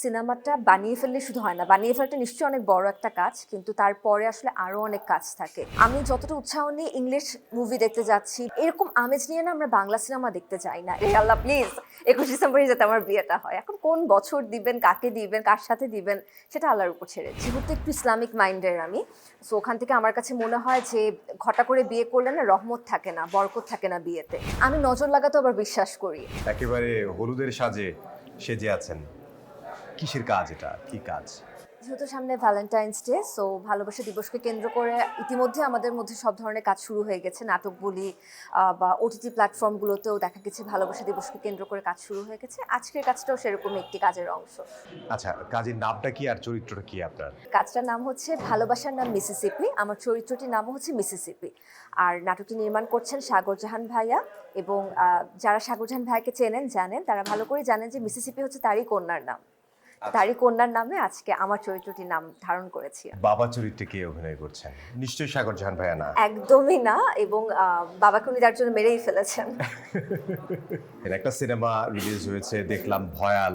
সিনেমাটা বানিয়ে ফেললে শুধু হয় না, বানিয়ে ফেলাটা নিশ্চয়ই অনেক বড় একটা কাজ, কিন্তু তারপরে আসলে আরো অনেক কাজ থাকে। আমি যতটা উৎসাহ নিয়ে ইংলিশ মুভি দেখতে যাচ্ছি, এরকম আমেজ নিয়ে না আমরা বাংলা সিনেমা দেখতে চাই না। এই আল্লাহ প্লিজ 21 ডিসেম্বরে যাতে আমার বিয়েটা হয়। এখন কোন বছর দিবেন, কাকে দিবেন, কার সাথে দিবেন, সেটা আল্লাহর উপর ছেড়ে। যেহেতু একটু ইসলামিক মাইন্ডের আমি, সো ওখান থেকে আমার কাছে মনে হয় যে ঘটা করে বিয়ে করলে না রহমত থাকে না, বরকত থাকে না বিয়েতে। আমি নজর লাগাতে আবার বিশ্বাস করি। একেবারে হলুদের সাজে সেজে আছেন, কিসের কাজ এটা, কি কাজ? যেহেতু সামনে ভ্যালেন্টাইন্স ডে, সো ভালোবাসা দিবসকে কেন্দ্র করে ইতিমধ্যে আমাদের মধ্যে সব ধরনের কাজ শুরু হয়ে গেছে। নাটক বলি বা ওটিটি প্ল্যাটফর্মগুলোতেও দেখা গেছে ভালোবাসা দিবসকে কেন্দ্র করে কাজ শুরু হয়ে গেছে। আজকের কাজটাও সেরকম একটি কাজের অংশ। আচ্ছা, কাজের নামটা কি আর চরিত্রটা কি আপনার? কাজটার নাম হচ্ছে ভালোবাসার নাম মিসিসিপি, আমার চরিত্রটির নামও হচ্ছে মিসিসিপি। আর নাটকটি নির্মাণ করছেন সাগর জাহান ভাইয়া, এবং যারা সাগর জাহান ভাইয়াকে চেনেন জানেন, তারা ভালো করে জানেন যে মিসিসিপি হচ্ছে তারই কন্যার নাম। তারই কন্যার নামে আজকে আমার চরিত্রটির নাম ধারণ করেছি। বাবা চরিত্রে কে অভিনয় করছেন? নিশ্চয়ই সাগর জাহান ভাইয়া না? একদমই না, এবং বাবাকে উনি তার জন্য মেরেই ফেলেছেন। এর একটা সিনেমা রিলিজ হয়েছে দেখলাম, ভয়াল,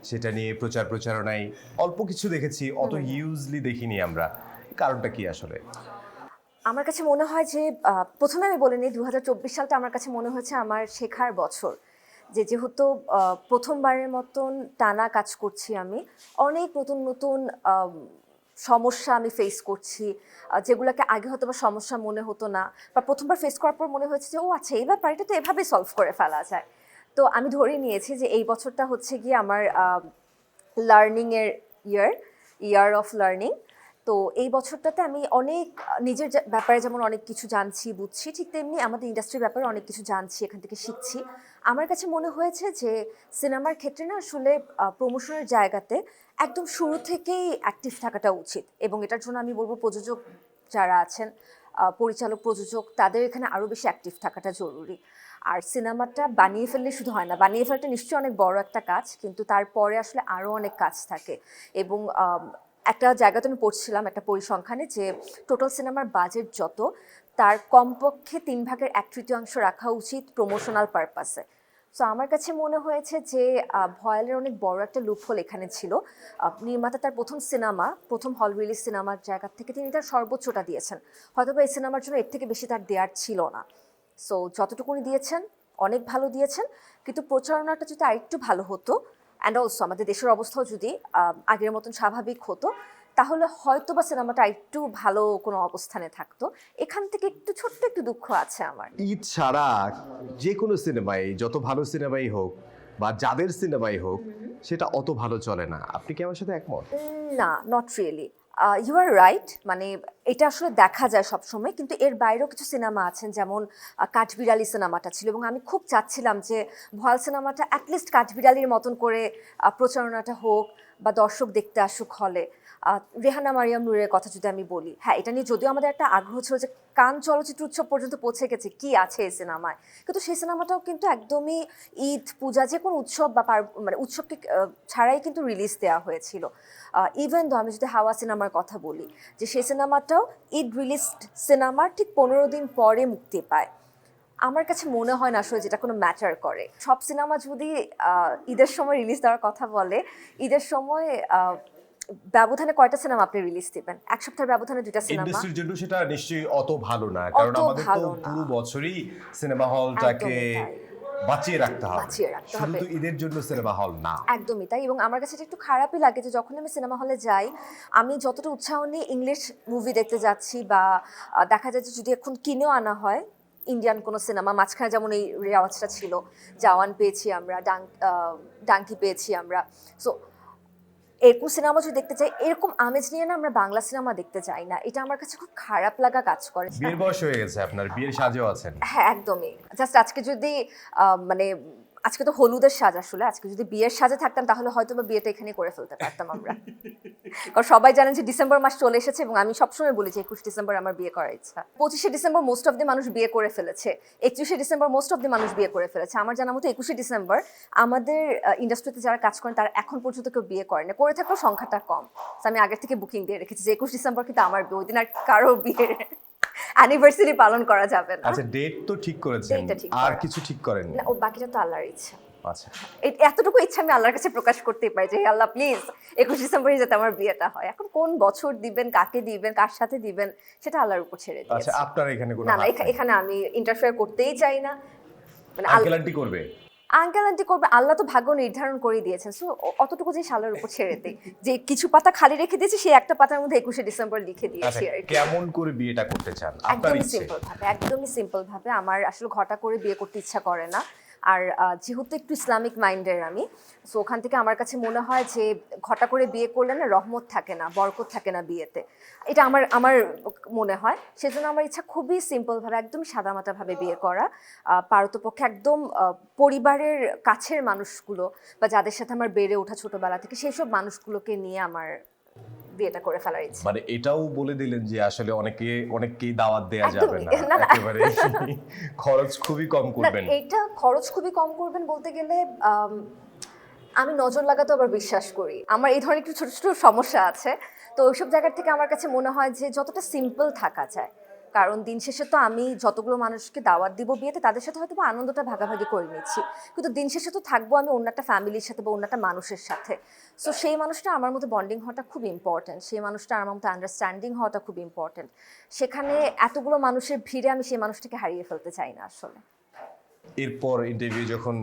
সেটা নিয়ে প্রচারণায় অল্প কিছু দেখেছি, অত হিউজলি দেখিনি আমরা। কারণটা কি আসলে? আমার কাছে মনে হয় যে প্রথমে আমি বলিনি, 2024 সালটা আমার কাছে মনে হয়েছে আমার শেখার বছর। যেহেতু প্রথমবারের মতন টানা কাজ করছি আমি, অনেক নতুন নতুন সমস্যা আমি ফেস করছি, যেগুলোকে আগে হয়তো বা সমস্যা মনে হতো না, বা প্রথমবার ফেস করার পর মনে হয়েছে যে ও আচ্ছা এই ব্যাপারটা তো এভাবে সলভ করে ফেলা যায়। তো আমি ধরে নিয়েছি যে এই বছরটা হচ্ছে গিয়ে আমার লার্নিংয়ের ইয়ার অফ লার্নিং। তো এই বছরটাতে আমি অনেক নিজের ব্যাপারে যেমন অনেক কিছু জানছি, বুঝছি, ঠিক তেমনি আমাদের ইন্ডাস্ট্রির ব্যাপারে অনেক কিছু জানছি, এখান থেকে শিখছি। আমার কাছে মনে হয়েছে যে সিনেমার ক্ষেত্রে না আসলে প্রমোশনের জায়গাতে একদম শুরু থেকেই অ্যাক্টিভ থাকাটা উচিত, এবং এটার জন্য আমি বলবো প্রযোজক যারা আছেন, পরিচালক, প্রযোজক, তাদের এখানে আরও বেশি অ্যাক্টিভ থাকাটা জরুরি। আর সিনেমাটা বানিয়ে ফেললে শুধু হয় না, বানিয়ে ফেলাটা নিশ্চয়ই অনেক বড় একটা কাজ, কিন্তু তারপরে আসলে আরও অনেক কাজ থাকে। এবং একটা জায়গাতে আমি পড়ছিলাম একটা পরিসংখ্যানে যে টোটাল সিনেমার বাজেট যত, তার কমপক্ষে 3/1 রাখা উচিত প্রমোশনাল পারপাসে। সো আমার কাছে মনে হয়েছে যে ভয়ালের অনেক বড় একটা লুপহোল এখানে ছিল। নির্মাতা তার প্রথম হল রিলিজ সিনেমার জায়গা থেকে তিনি তার সর্বোচ্চটা দিয়েছেন। হয়তোবা এই সিনেমার জন্য এর থেকে বেশি তার দেওয়ার ছিল না। সো যতটুকুনি দিয়েছেন অনেক ভালো দিয়েছেন, কিন্তু প্রচারণাটা যদি আরেকটু ভালো হতো, অ্যান্ড অলসো আমাদের দেশের অবস্থাও যদি আগের মতন স্বাভাবিক হতো, তাহলে হয়তো বা সিনেমাটা একটু ভালো কোনো অবস্থানে থাকতো। এখান থেকে একটু ছোট্ট একটু দুঃখ আছে আমার। ঈদ ছাড়া যে কোনো সিনেমাই, যত ভালো সিনেমাই হোক বা যাদের সিনেমাই হোক, সেটা অত ভালো চলে না। আপনি কি আমার সাথে একমত? না, not really. You are right, মানে এটা আসলে দেখা যায় সবসময়, কিন্তু এর বাইরেও কিছু সিনেমা আছেন, যেমন কাঠবিড়ালি সিনেমাটা ছিল, এবং আমি খুব চাচ্ছিলাম যে ভয়াল সিনেমাটা অ্যাটলিস্ট কাঠবিড়ালির মতন করে প্রচারণাটা হোক, বা দর্শক দেখতে আসুক হলে। রেহানা মারিয়াম নূরের কথা যদি আমি বলি, হ্যাঁ, এটা নিয়ে যদিও আমাদের একটা আগ্রহ ছিল যে কান চলচ্চিত্র উৎসব পর্যন্ত পৌঁছে গেছে, কি আছে এই সিনেমায়, কিন্তু সেই সিনেমাটাও কিন্তু একদমই ঈদ, পূজা, যে কোনো উৎসব বা মানে উৎসবকে ছাড়াই কিন্তু রিলিজ দেওয়া হয়েছিল। ইভেন তো আমি যদি হাওয়া সিনেমার কথা বলি, যে সেই সিনেমাটাও ঈদ রিলিজড সিনেমার ঠিক 15 দিন পরে মুক্তি পায়। আমার কাছে মনে হয় না আসলে যেটা কোনো ম্যাটার করে। সব সিনেমা যদি ঈদের সময় রিলিজ দেওয়ার কথা বলে, ঈদের সময় ব্যবধানে কয়টা সিনেমা আপনি রিলিজ দিবেন? এক সপ্তাহের ব্যবধানে 2টা সিনেমা। ইন্ডাস্ট্রির জন্য সেটা নিশ্চয়ই অত ভালো না, কারণ আমাদের তো পুরো বছরই সিনেমা হলটাকে বাঁচিয়ে রাখতে হবে, শুধু তো ঈদের জন্য সিনেমা হল না। একদমই তাই, এবং আমার কাছে এটা একটু খারাপই লাগে যে যখন আমি সিনেমা হলে যাই, আমি যতটা উৎসাহ নিয়ে ইংলিশ মুভি দেখতে যাচ্ছি, বা দেখা যায় যে যদি এখন কিনেও আনা হয় ইন্ডিয়ান কোনো সিনেমা, মাঝখানে যেমন এই রেওয়াজটা ছিল, জওয়ান পেয়েছি আমরা, ডাঙ্কি পেয়েছি আমরা, সো এরকম সিনেমা যদি দেখতে চাই, এরকম আমেজ নিয়ে না আমরা বাংলা সিনেমা দেখতে চাই না। এটা আমার কাছে খুব খারাপ লাগা কাজ করে। বিয়ের বয়স হয়ে গেছে আপনার, বিয়ের সাজেও আছেন। হ্যাঁ, একদমই। জাস্ট আজকে যদি মানে আজকে তো হলুদের সাজ, আসলে আজকে যদি বিয়ের সাজে থাকতাম তাহলে হয়তো বা বিয়েটা এখানে করে ফেলতে পারতাম আমরা। কারণ সবাই জানেন যে ডিসেম্বর মাস চলে এসেছে, এবং আমি সবসময় বলি যে 21 ডিসেম্বর আমার বিয়ে করার ইচ্ছা। 25শে ডিসেম্বর মোস্ট অফ দি মানুষ বিয়ে করে ফেলেছে, 31শে ডিসেম্বর মোস্ট অফ দি মানুষ বিয়ে করে ফেলেছে। আমার জানা মতো 21শে ডিসেম্বর আমাদের ইন্ডাস্ট্রিতে যারা কাজ করেন তারা এখন পর্যন্ত কেউ বিয়ে করেন না, করে থাকলেও সংখ্যাটা কম। আমি আগের থেকে বুকিং দিয়ে রেখেছি যে 21 ডিসেম্বর কিন্তু আমার বিয়ে, ওই দিন আর কারো বিয়ের অ্যানিভার্সারি পালন করা যাবে না। আচ্ছা, ডেট তো ঠিক করেছেন, আর কিছু ঠিক করেন না, ও বাকিটা তো আল্লাহর ইচ্ছা। আচ্ছা, এতটুকু ইচ্ছা আমি আল্লাহর কাছে প্রকাশ করতেই পারি যে হে আল্লাহ প্লিজ 21 ডিসেম্বরে যাতে আমার বিয়েটা হয়। এখন কোন বছর দিবেন, কাকে দিবেন, কার সাথে দিবেন সেটা আল্লাহর উপর ছেড়ে আচ্ছা, দিয়েছি। আপনার এখানে কোনো না না হাত নেই? এখানে আমি ইন্টারফেয়ার করতেই চাই না। মানে আঙ্কেল আন্টি করবে? আঙ্কেল আন্টি করবে, আল্লাহ তো ভাগ্য নির্ধারণ করে দিয়েছেন, সো অতটুকু যে আল্লাহর উপর ছেড়ে দিই। যে কিছু পাতা খালি রেখে দিয়েছি সেই একটা পাতার মধ্যে 21 ডিসেম্বর লিখে আচ্ছা, দিয়েছি আর কি। কেমন করে বিয়েটা করতে চান আপনার একদমই ইচ্ছে? সিম্পল ভাবে, একদমই সিম্পল ভাবে। আমার আসলে ঘটা করে বিয়ে করতে ইচ্ছা করে না। আর যেহেতু একটু ইসলামিক মাইন্ডের আমি, সো ওখান থেকে আমার কাছে মনে হয় যে ঘটা করে বিয়ে করলে না রহমত থাকে না, বরকত থাকে না বিয়েতে। এটা আমার আমার মনে হয়। সেজন্য আমার ইচ্ছা খুবই সিম্পল ভাবে, একদম সাদামাটা ভাবে বিয়ে করা। পারতপক্ষে একদম পরিবারের কাছের মানুষগুলো বা যাদের সাথে আমার বেড়ে ওঠা ছোটবেলা থেকে সেই সব মানুষগুলোকে নিয়ে আমার বিয়েটা করে ফেলার ইচ্ছা। মানে এটাও বলে দিলেন যে আসলে অনেককেই দাওয়াত দেয়া যাবে একদমই, না, না, না। একেবারে খরচ খুবই কম না করবেন। এইটা খরচ খুবই কম করবেন বলতে গেলে আমি নজর লাগাতে আবার বিশ্বাস করি। আমার এই ধরনের একটু ছোট ছোট সমস্যা আছে, তো ওইসব জায়গার থেকে আমার কাছে মনে হয় যে যতটা সিম্পল থাকা যায়। কারণ দিন শেষে তো আমি যতগুলো মানুষকে দাওয়াত দিব বিয়েতে তাদের সাথে হয়তো বা আনন্দটা ভাগাভাগি করে নিচ্ছি, কিন্তু দিন শেষে তো থাকবো আমি অন্য একটা ফ্যামিলির সাথে বা অন্য একটা মানুষের সাথে। সো সেই মানুষটা আমার মধ্যে বন্ডিং হওয়াটা খুব ইম্পর্টেন্ট, সেই মানুষটা আমার মধ্যে আন্ডারস্ট্যান্ডিং হওয়াটা খুব ইম্পর্টেন্ট। সেখানে এতগুলো মানুষের ভিড়ে আমি সেই মানুষটাকে হারিয়ে ফেলতে চাই না আসলে। এরপর ইন্টারভিউ যখন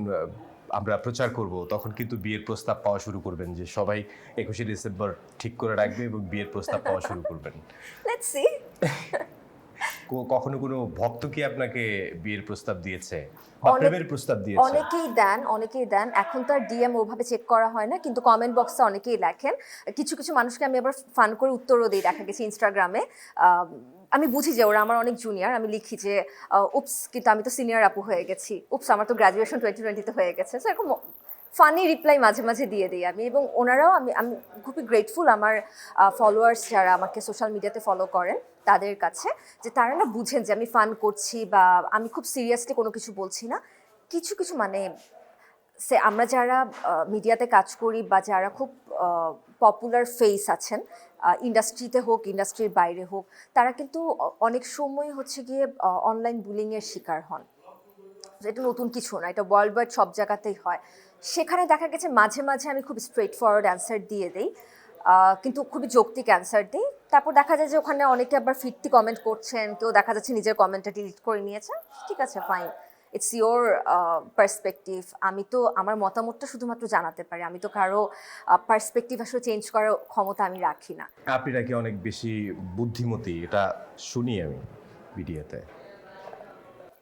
আমরা প্রচার করব তখন কিন্তু বিয়ের প্রস্তাব পাওয়া শুরু করবেন, যে সবাই 21 ডিসেম্বর ঠিক করে রাখবে এবং বিয়ের প্রস্তাব পাওয়া শুরু করবেন। Let's see. কখনো কোনো ভক্ত কি আপনাকে বিয়ের প্রস্তাব দিয়েছে বা প্রেমের প্রস্তাব দিয়েছে? অনেকেই দেন। এখন তো আর ডিএম ওভাবে চেক করা হয় না, কিন্তু কমেন্ট বক্সে অনেকেই লেখেন। কিছু কিছু মানুষকে আমি আবার ফান করে উত্তরও দিই, দেখা গেছে ইনস্টাগ্রামে। আমি বুঝি যে ওরা আমার অনেক জুনিয়র, আমি লিখি যে উপস কিন্তু আমি তো সিনিয়র আপু হয়ে গেছি, উপস আমার তো গ্র্যাজুয়েশন 2020-তে হয়ে গেছে। সো এরকম ফানি রিপ্লাই মাঝে মাঝে দিয়ে দিই আমি, এবং ওনারাও আমি আমি খুবই গ্রেটফুল আমার ফলোয়ার্স যারা আমাকে সোশ্যাল মিডিয়াতে ফলো করেন তাদের কাছে, যে তারা না বুঝেন যে আমি ফান করছি বা আমি খুব সিরিয়াসলি কোনো কিছু বলছি না। কিছু কিছু মানে আমরা যারা মিডিয়াতে কাজ করি বা যারা খুব পপুলার ফেস আছেন ইন্ডাস্ট্রিতে হোক ইন্ডাস্ট্রির বাইরে হোক, তারা কিন্তু অনেক সময় হচ্ছে গিয়ে অনলাইন বুলিংয়ের শিকার হন। এটা নতুন কিছু না, এটা ওয়ার্ল্ড ওয়াইড সব জায়গাতেই হয়। সেখানে দেখা গেছে মাঝে মাঝে আমি খুব স্ট্রেট ফরওয়ার্ড অ্যান্সার দিয়ে দিই, কিন্তু খুবই যৌক্তিক অ্যান্সার দিই। তারপর দেখা যায় যে ওখানে অনেকে আবার ফিরতি কমেন্ট করছেন, কেউ দেখা যাচ্ছে নিজের কমেন্টটা ডিলিট করে নিয়েছে। ঠিক আছে, ফাইন, ইটস ইয়োর পার্সপেক্টিভ। আমি তো আমার মতামতটা শুধুমাত্র জানাতে পারি, আমি তো কারো পার্সপেক্টিভ আসলে চেঞ্জ করার ক্ষমতা আমি রাখি না। আপনি নাকি অনেক বেশি বুদ্ধিমতী, এটা শুনি আমি ভিডিওতে।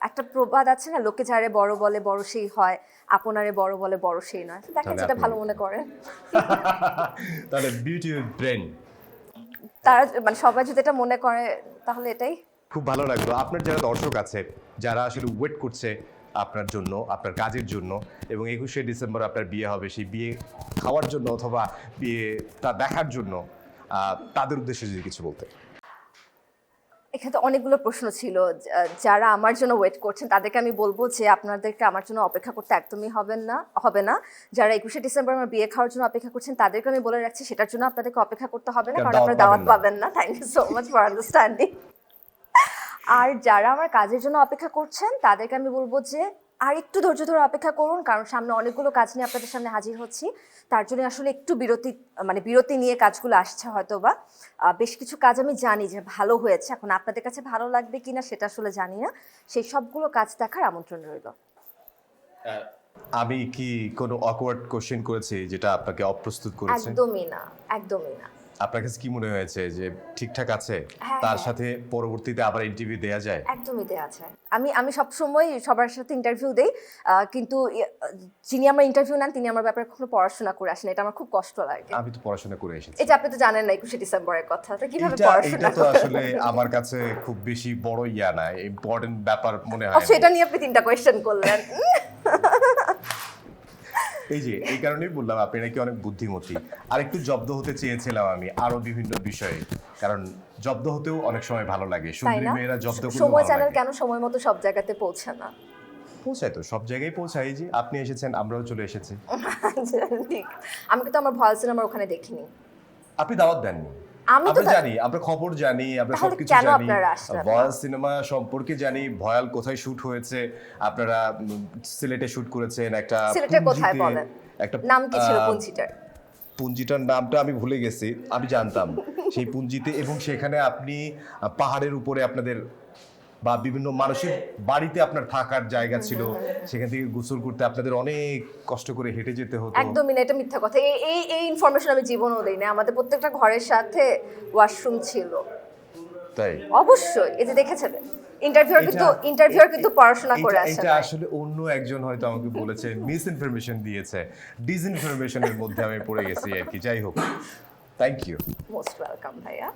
একটা প্রবাদ আছে না, লোকে যারে বড় বলে বড় সেই হয়, আপনারে বড় বলে বড় সেই নয়। দেখেন তাহলে যেটা আপনি- ভালো মনে করেন। তাহলে বিউটি ব্রেন। তারা মানে সবাই যদি এটা মনে করে তাহলে এটাই। খুব ভালো লাগলো। আপনার যারা দর্শক আছে, যারা আসলে ওয়েট করছে আপনার জন্য, আপনার কাজের জন্য, এবং 21শে ডিসেম্বর আপনার বিয়ে হবে, সেই বিয়ে খাওয়ার জন্য অথবা বিয়েটা দেখার জন্য তাদের উদ্দেশ্যে যদি কিছু বলতে। এখানে তো অনেকগুলো প্রশ্ন ছিল। যারা আমার জন্য ওয়েট করছেন তাদেরকে আমি বলবো যে আপনাদেরকে আমার জন্য অপেক্ষা করতে একদমই হবে না। যারা 21শে ডিসেম্বর আমার বিয়ে খাওয়ার জন্য অপেক্ষা করছেন তাদেরকে আমি বলে রাখছি সেটার জন্য আপনাদেরকে অপেক্ষা করতে হবে না, কারণ আপনারা দাওয়াত পাবেন না। Thank you so much for understanding. আর যারা আমার কাজের জন্য অপেক্ষা করছেন তাদেরকে আমি বলবো যে আর একটু ধৈর্য ধরে অপেক্ষা করুন, কারণ সামনে অনেকগুলো কাজ নিয়ে আপনাদের সামনে হাজির হচ্ছি। তার জন্য আসলে একটু বিরতি নিয়ে কাজগুলো আসছে হয়তো বা। বেশ কিছু কাজ আমি জানি যে ভালো হয়েছে, এখন আপনাদের কাছে ভালো লাগবে কিনা সেটা আসলে জানি না। সেই সবগুলো কাজ দেখার আমন্ত্রণ রইল। আমি কি কোনো অকওয়ার্ড কোশ্চেন করেছি যেটা আপনাকে অপ্রস্তুত করেছে? একদমই না, একদমই না। আপনার কাছে কি মনে হয়েছে যে ঠিকঠাক আছে? হ্যাঁ, তার হ্যাঁ। সাথে পরবর্তীতে আবার ইন্টারভিউ দেয়া যায়? একদমই দেয়া আছে। আমি সবসময় সবার সাথে ইন্টারভিউ দেই, কিন্তু যিনি আমার ইন্টারভিউ নেন তিনি আমার ব্যাপারে কখনো পড়াশোনা করে আসেন, এটা আমার খুব কষ্ট লাগে। আমি তো পড়াশোনা করে এসেছি। এটা আপনি তো জানেন না 21শে ডিসেম্বরের কথা, তো কিভাবে এটা পড়াশোনা তো করবেন? আসলে আমার কাছে খুব বেশি বড় ইয়া না, ইম্পর্টেন্ট ব্যাপার মনে হয় না। সেটা নিয়ে আপনি 3টা কোয়েশ্চেন করলেন। এই কারণেই বললাম আপনি নাকি অনেক বুদ্ধিমতী। আর একটু জব্দ হতে চেয়েছিলাম আমি আরো বিভিন্ন বিষয়ে, কারণ জব্দ হতেও অনেক সময় ভালো লাগে। তাই সুন্দরী না? মেয়েরা জব্দ করতে সময় ভালো চ্যানেল লাগে। কেন সময় মতো সব জায়গাতে পৌঁছে না? পৌঁছায় তো, সব জায়গায় পৌঁছায়। এই যে আপনি এসেছেন, আমরাও চলে এসেছি। ঠিক। আমি কিন্তু আমার ভয়েস আমার ওখানে দেখিনি। আপনি দাওয়াত দেননি? আমি তো আমরা জানি, আমরা খবর জানি, আমরা তাহলে সবকিছু কেন জানি, আপনারা আসলেন না? ভয়াল সিনেমা সম্পর্কে জানি, ভয়াল কোথায় শুট হয়েছে, আপনারা সিলেটে শুট করেছেন একটা সিলেটের কোথায় পুঞ্জিতে, বলেন? একটা নাম কি ছিল পুঞ্জিটার? পুঞ্জিটার নামটা আমি ভুলে গেছি, আমি জানতাম সেই পুঞ্জিতে, এবং সেখানে আপনি পাহাড়ের উপরে আপনাদের বা বিভিন্ন মানুষের বাড়িতে আপনার থাকার জায়গা ছিল, সেখান থেকে গোসল করতে আপনাদের অনেক কষ্ট করে হেঁটে যেতে হতো। একদমই না, এটা মিথ্যা কথা। এই ইনফরমেশন আমি জীবনেও দেই না। আমাদের প্রত্যেকটা ঘরের সাথে ওয়াশরুম ছিল। তাই অবশ্যই, এই যে দেখেছেন ইন্টারভিউয়ার কিন্তু পড়াশোনা করে আসে এটা নাই। আসলে অন্য একজন হয়তো আমাকে বলেছে, মিস ইনফরমেশন দিয়েছে, ডিসইনফরমেশনের মধ্যে আমি পড়ে গেছি আর কি। যাই হোক, থ্যাংক ইউ। মোস্ট ওয়েলকাম ভাইয়া।